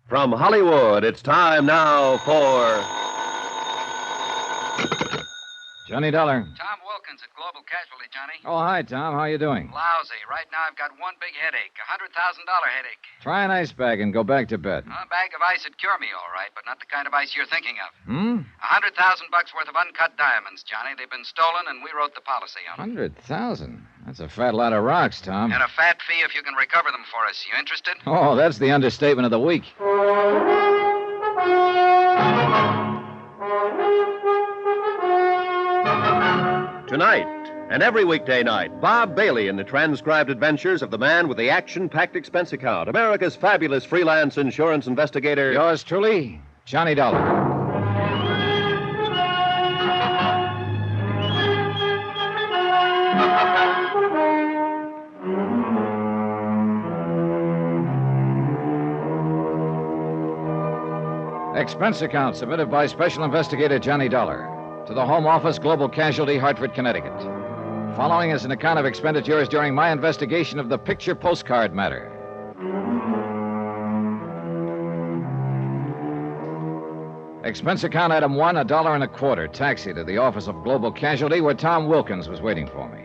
From Hollywood, it's time now for Johnny Dollar. Tom Wilkins at Global Casualty, Johnny. Oh, hi, Tom. How you doing? Lousy. Right now I've got one big headache, $100,000 headache. Try an ice bag and go back to bed. A bag of ice would cure me, all right, but not the kind of ice you're thinking of. Hmm? $100,000 worth of uncut diamonds, Johnny. They've been stolen, and we wrote the policy on them. 100,000? That's a fat lot of rocks, Tom. And a fat fee if you can recover them for us. You interested? Oh, that's the understatement of the week. Tonight, and every weekday night, Bob Bailey in the transcribed adventures of the man with the action-packed expense account, America's fabulous freelance insurance investigator. Yours truly, Johnny Dollar. Expense account submitted by Special Investigator Johnny Dollar to the Home Office, Global Casualty, Hartford, Connecticut. Following is an account of expenditures during my investigation of the picture postcard matter. Expense account item 1, $1.25. Taxi to the office of Global Casualty, where Tom Wilkins was waiting for me.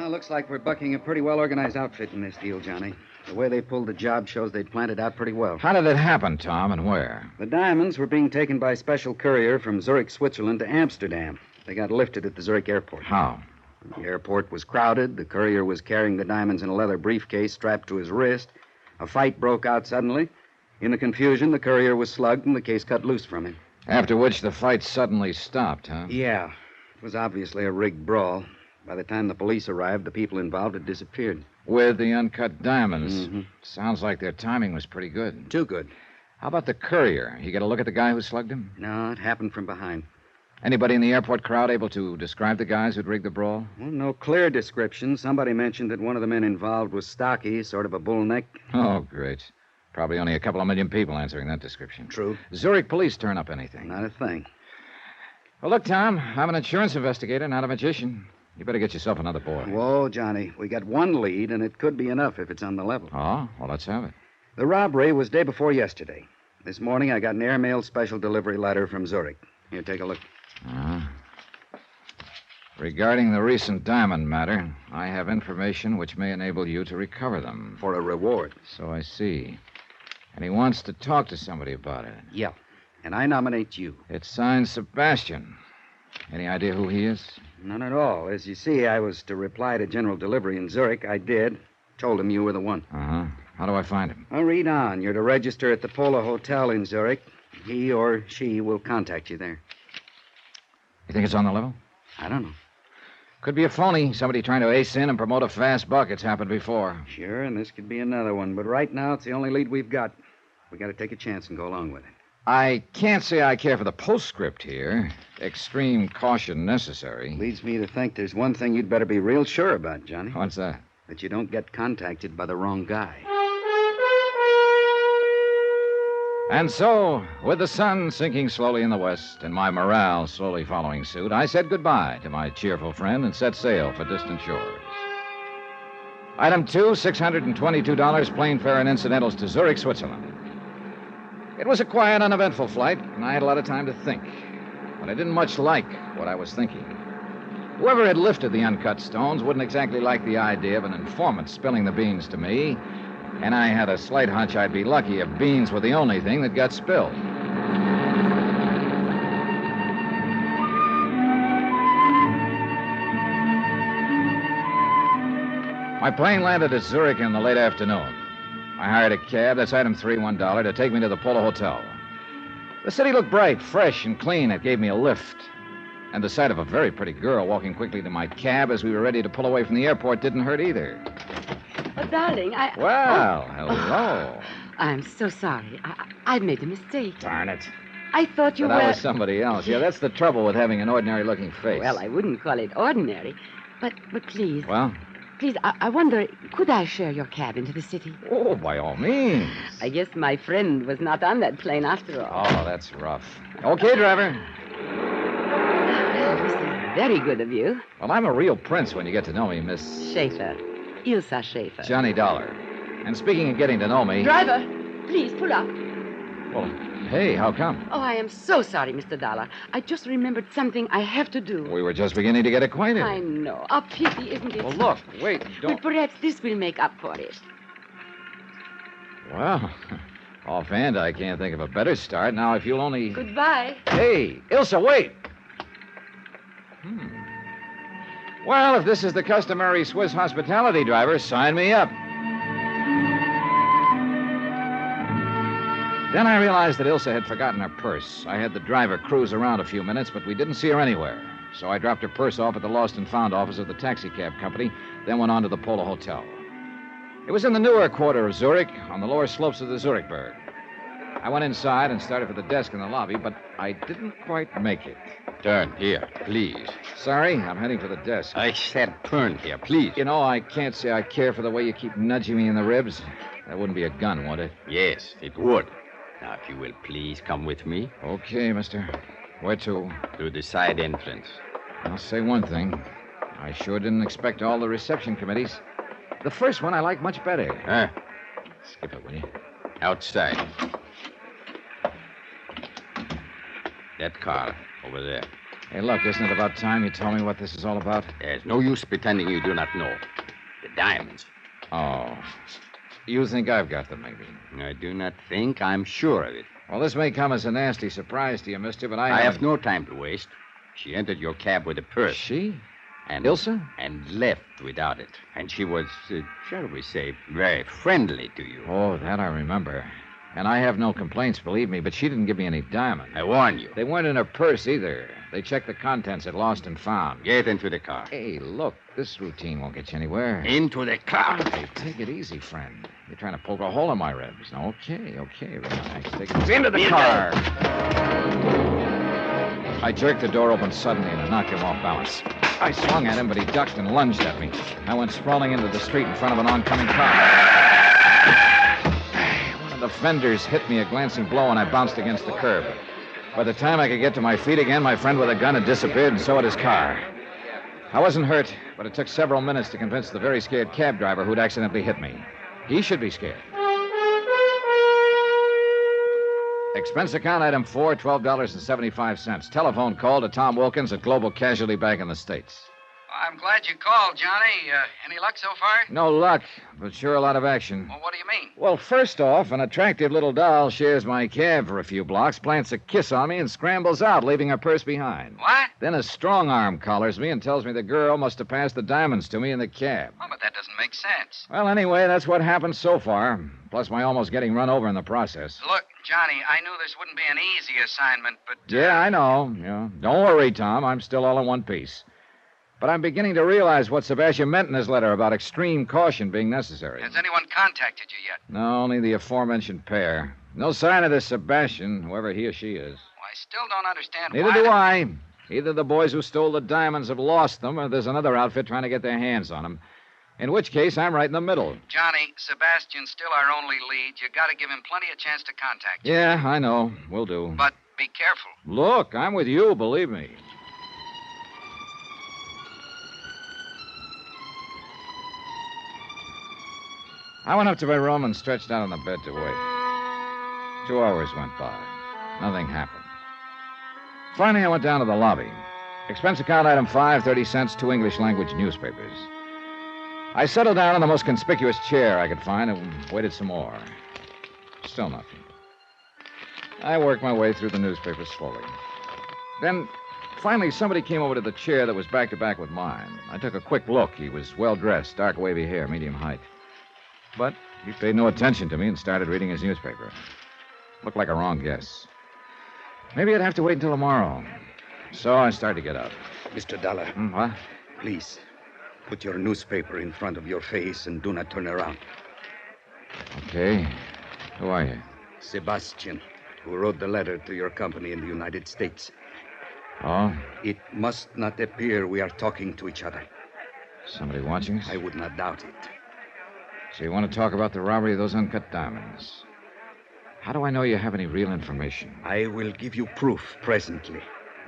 Looks like we're bucking a pretty well-organized outfit in this deal, Johnny. The way they pulled the job shows they'd planned it out pretty well. How did it happen, Tom, and where? The diamonds were being taken by special courier from Zurich, Switzerland to Amsterdam. They got lifted at the Zurich airport. How? The airport was crowded. The courier was carrying the diamonds in a leather briefcase strapped to his wrist. A fight broke out suddenly. In the confusion, the courier was slugged and the case cut loose from him. After which the fight suddenly stopped, huh? Yeah. It was obviously a rigged brawl. By the time the police arrived, the people involved had disappeared. With the uncut diamonds. Mm-hmm. Sounds like their timing was pretty good. Too good. How about the courier? You get a look at the guy who slugged him? No, it happened from behind. Anybody in the airport crowd able to describe the guys who'd rigged the brawl? Well, no clear description. Somebody mentioned that one of the men involved was stocky, sort of a bull neck. Oh, great. Probably only a couple of million people answering that description. True. Zurich police turn up anything? Not a thing. Well, look, Tom, I'm an insurance investigator, not a magician. You better get yourself another boy. Whoa, Johnny. We got one lead, and it could be enough if it's on the level. Oh, well, let's have it. The robbery was day before yesterday. This morning, I got an airmail special delivery letter from Zurich. Here, take a look. Regarding the recent diamond matter, I have information which may enable you to recover them. For a reward. So I see. And he wants to talk to somebody about it. Yeah. And I nominate you. It's signed Sebastian. Any idea who he is? None at all. As you see, I was to reply to General Delivery in Zurich. I did. Told him you were the one. Uh-huh. How do I find him? I'll read on. You're to register at the Polo Hotel in Zurich. He or she will contact you there. You think it's on the level? I don't know. Could be a phony. Somebody trying to ace in and promote a fast buck. It's happened before. Sure, and this could be another one. But right now, it's the only lead we've got. We got to take a chance and go along with it. I can't say I care for the postscript here. Extreme caution necessary. Leads me to think there's one thing you'd better be real sure about, Johnny. What's that? That you don't get contacted by the wrong guy. And so, with the sun sinking slowly in the west and my morale slowly following suit, I said goodbye to my cheerful friend and set sail for distant shores. Item 2, $622 plane fare and incidentals to Zurich, Switzerland. It was a quiet, uneventful flight, and I had a lot of time to think. But I didn't much like what I was thinking. Whoever had lifted the uncut stones wouldn't exactly like the idea of an informant spilling the beans to me, and I had a slight hunch I'd be lucky if beans were the only thing that got spilled. My plane landed at Zurich in the late afternoon. I hired a cab, that's item 3, $1, to take me to the Polo Hotel. The city looked bright, fresh, and clean. It gave me a lift. And the sight of a very pretty girl walking quickly to my cab as we were ready to pull away from the airport didn't hurt either. Oh, darling, Well, hello. I'm so sorry. I've made a mistake. Darn it. I thought you But were... I was somebody else. Yeah, that's the trouble with having an ordinary-looking face. Well, I wouldn't call it ordinary. But please... Well? Please, I wonder, could I share your cab into the city? Oh, by all means. I guess my friend was not on that plane after all. Oh, that's rough. Okay, driver. Well, this is very good of you. Well, I'm a real prince when you get to know me, Miss... Schaefer. Ilsa Schaefer. Johnny Dollar. And speaking of getting to know me... Driver, please, pull up. Well, hey, how come? Oh, I am so sorry, Mr. Dollar. I just remembered something I have to do. We were just beginning to get acquainted. I know. A pity, isn't it? Well, look, wait, Well, don't... perhaps this will make up for it. Well, offhand, I can't think of a better start. Now, if you'll only... Goodbye. Hey, Ilsa, wait! Well, if this is the customary Swiss hospitality driver, sign me up. Then I realized that Ilsa had forgotten her purse. I had the driver cruise around a few minutes, but we didn't see her anywhere. So I dropped her purse off at the Lost and Found office of the taxicab company, then went on to the Polo Hotel. It was in the newer quarter of Zurich, on the lower slopes of the Zurichberg. I went inside and started for the desk in the lobby, but I didn't quite make it. Turn here, please. Sorry, I'm heading for the desk. I said turn here, please. You know, I can't say I care for the way you keep nudging me in the ribs. That wouldn't be a gun, would it? Yes, it would. Now, if you will please come with me Okay, mister. Where to? through the side entrance. I'll say one thing. I sure didn't expect all the reception committees. The first one I like much better. Huh? Skip it, will you? Outside. That car over there. Hey, look, isn't it about time you told me what this is all about? There's no use pretending you do not know. The diamonds. Oh. You think I've got them, maybe? I do not think. I'm sure of it. Well, this may come as a nasty surprise to you, mister, but I have no time to waste. She entered your cab with a purse. She? And Ilsa? And left without it. And she was, shall we say, very friendly to you. Oh, that I remember. And I have no complaints, believe me, but she didn't give me any diamonds. I warn you. They weren't in her purse either. They checked the contents at Lost and Found. Get into the car. Hey, look, this routine won't get you anywhere. Into the car. Hey, take it easy, friend. You're trying to poke a hole in my ribs. Okay, relax. Take it Into the car. I jerked the door open suddenly and knocked him off balance. I swung at him, but he ducked and lunged at me. I went sprawling into the street in front of an oncoming car. One of the fenders hit me a glancing blow, and I bounced against the curb. By the time I could get to my feet again, my friend with a gun had disappeared, and so had his car. I wasn't hurt, but it took several minutes to convince the very scared cab driver who'd accidentally hit me. He should be scared. Expense account item 4, $12.75. Telephone call to Tom Wilkins at Global Casualty Bank in the States. I'm glad you called, Johnny. Any luck so far? No luck, but sure a lot of action. Well, what do you mean? Well, first off, an attractive little doll shares my cab for a few blocks, plants a kiss on me, and scrambles out, leaving her purse behind. What? Then a strong arm collars me and tells me the girl must have passed the diamonds to me in the cab. Oh, but that doesn't make sense. Well, anyway, that's what happened so far, plus my almost getting run over in the process. Look, Johnny, I knew this wouldn't be an easy assignment, but... Yeah, I know. Yeah. Don't worry, Tom. I'm still all in one piece. But I'm beginning to realize what Sebastian meant in his letter about extreme caution being necessary. Has anyone contacted you yet? No, only the aforementioned pair. No sign of this Sebastian, whoever he or she is. Well, I still don't understand Neither why... do I. Either the boys who stole the diamonds have lost them, or there's another outfit trying to get their hands on them. In which case, I'm right in the middle. Johnny, Sebastian's still our only lead. You got to give him plenty of chance to contact you. Yeah, I know. Will do. But be careful. Look, I'm with you, believe me. I went up to my room and stretched out on the bed to wait. 2 hours went by. Nothing happened. Finally, I went down to the lobby. Expense account item 5, 30 cents, 2 English language newspapers. I settled down in the most conspicuous chair I could find and waited some more. Still nothing. I worked my way through the newspapers slowly. Then, finally, somebody came over to the chair that was back to back with mine. I took a quick look. He was well-dressed, dark wavy hair, medium height. But he paid no attention to me and started reading his newspaper. Looked like a wrong guess. Maybe I'd have to wait until tomorrow. So I started to get up. Mr. Dollar, What? please, put your newspaper in front of your face and do not turn around. Okay. Who are you? Sebastian, who wrote the letter to your company in the United States. Oh? It must not appear we are talking to each other. Somebody watching us? I would not doubt it. So you want to talk about the robbery of those uncut diamonds? How do I know you have any real information? I will give you proof presently.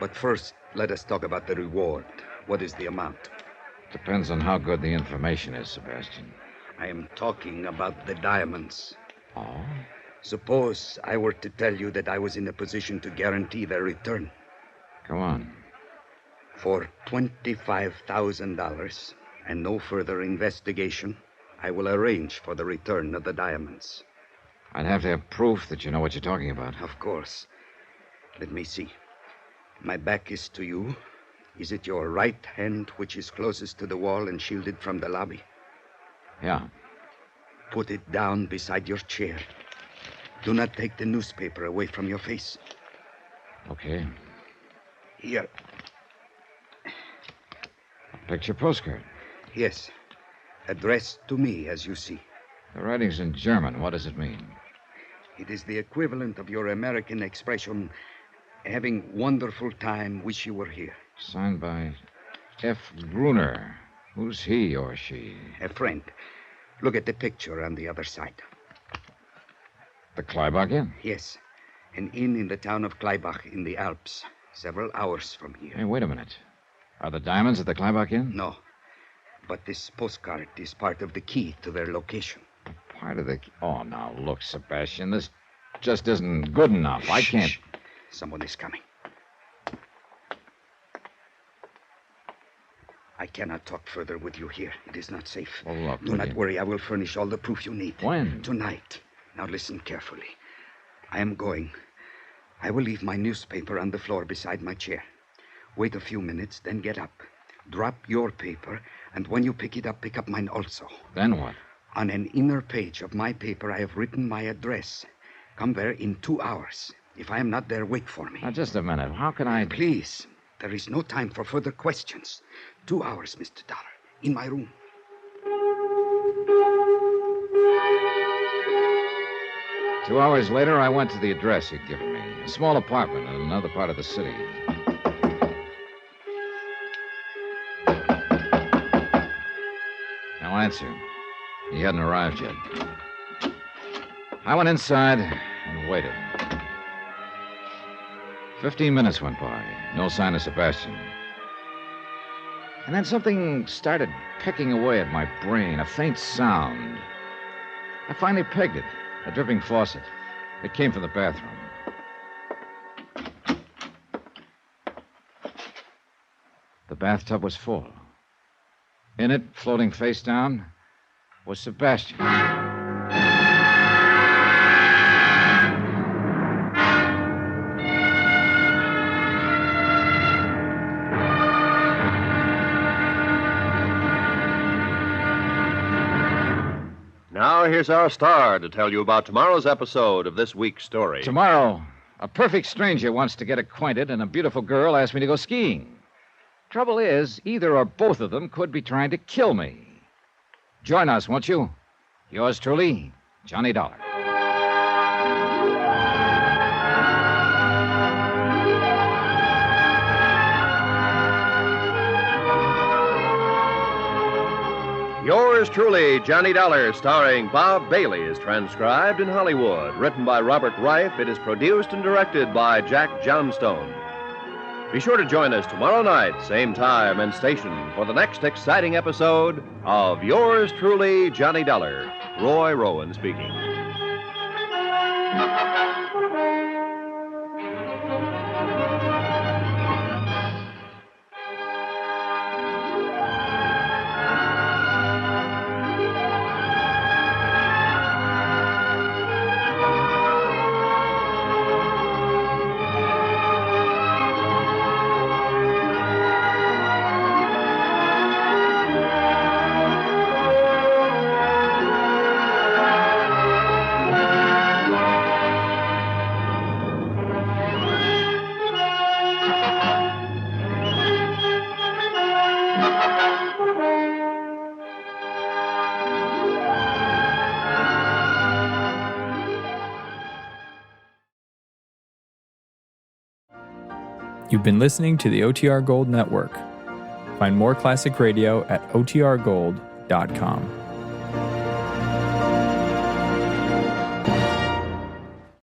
But first, let us talk about the reward. What is the amount? Depends on how good the information is, Sebastian. I am talking about the diamonds. Oh? Suppose I were to tell you that I was in a position to guarantee their return. Go on. For $25,000 and no further investigation, I will arrange for the return of the diamonds. I'd have to have proof that you know what you're talking about. Of course. Let me see. My back is to you. Is it your right hand which is closest to the wall and shielded from the lobby? Yeah. Put it down beside your chair. Do not take the newspaper away from your face. Okay. Here. Picture postcard. Yes. Addressed to me, as you see. The writing's in German. What does it mean? It is the equivalent of your American expression, having wonderful time, wish you were here. Signed by F. Gruner. Who's he or she? A friend. Look at the picture on the other side. The Kleibach Inn? Yes. An inn in the town of Kleibach in the Alps, several hours from here. Hey, wait a minute. Are the diamonds at the Kleibach Inn? No. But this postcard is part of the key to their location. Part of the... Oh, now, look, Sebastian, this just isn't good enough. I can't... Shh. Someone is coming. I cannot talk further with you here. It is not safe. Well, look, Do not worry. I will furnish all the proof you need. When? Tonight. Now listen carefully. I am going. I will leave my newspaper on the floor beside my chair. Wait a few minutes, then get up. Drop your paper, and when you pick it up, pick up mine also. Then what? On an inner page of my paper, I have written my address. Come there in 2 hours. If I am not there, wait for me. Now, just a minute. How can I... Please. There is no time for further questions. 2 hours, Mr. Dollar. In my room. Two hours later, I went to the address he'd given me. A small apartment in another part of the city. No answer. He hadn't arrived yet. I went inside and waited. 15 minutes went by. No sign of Sebastian. And then something started pecking away at my brain, a faint sound. I finally pegged it. A dripping faucet. It came from the bathroom. The bathtub was full. In it, floating face down, was Sebastian. Now, here's our star to tell you about tomorrow's episode of this week's story. Tomorrow, a perfect stranger wants to get acquainted, and a beautiful girl asked me to go skiing. Trouble is, either or both of them could be trying to kill me. Join us, won't you? Yours truly, Johnny Dollar. Yours truly, Johnny Dollar, starring Bob Bailey, is transcribed in Hollywood. Written by Robert Reif, it is produced and directed by Jack Johnstone. Be sure to join us tomorrow night, same time and station, for the next exciting episode of Yours truly, Johnny Dollar. Roy Rowan speaking. You've been listening to the OTR Gold Network. Find more classic radio at otrgold.com.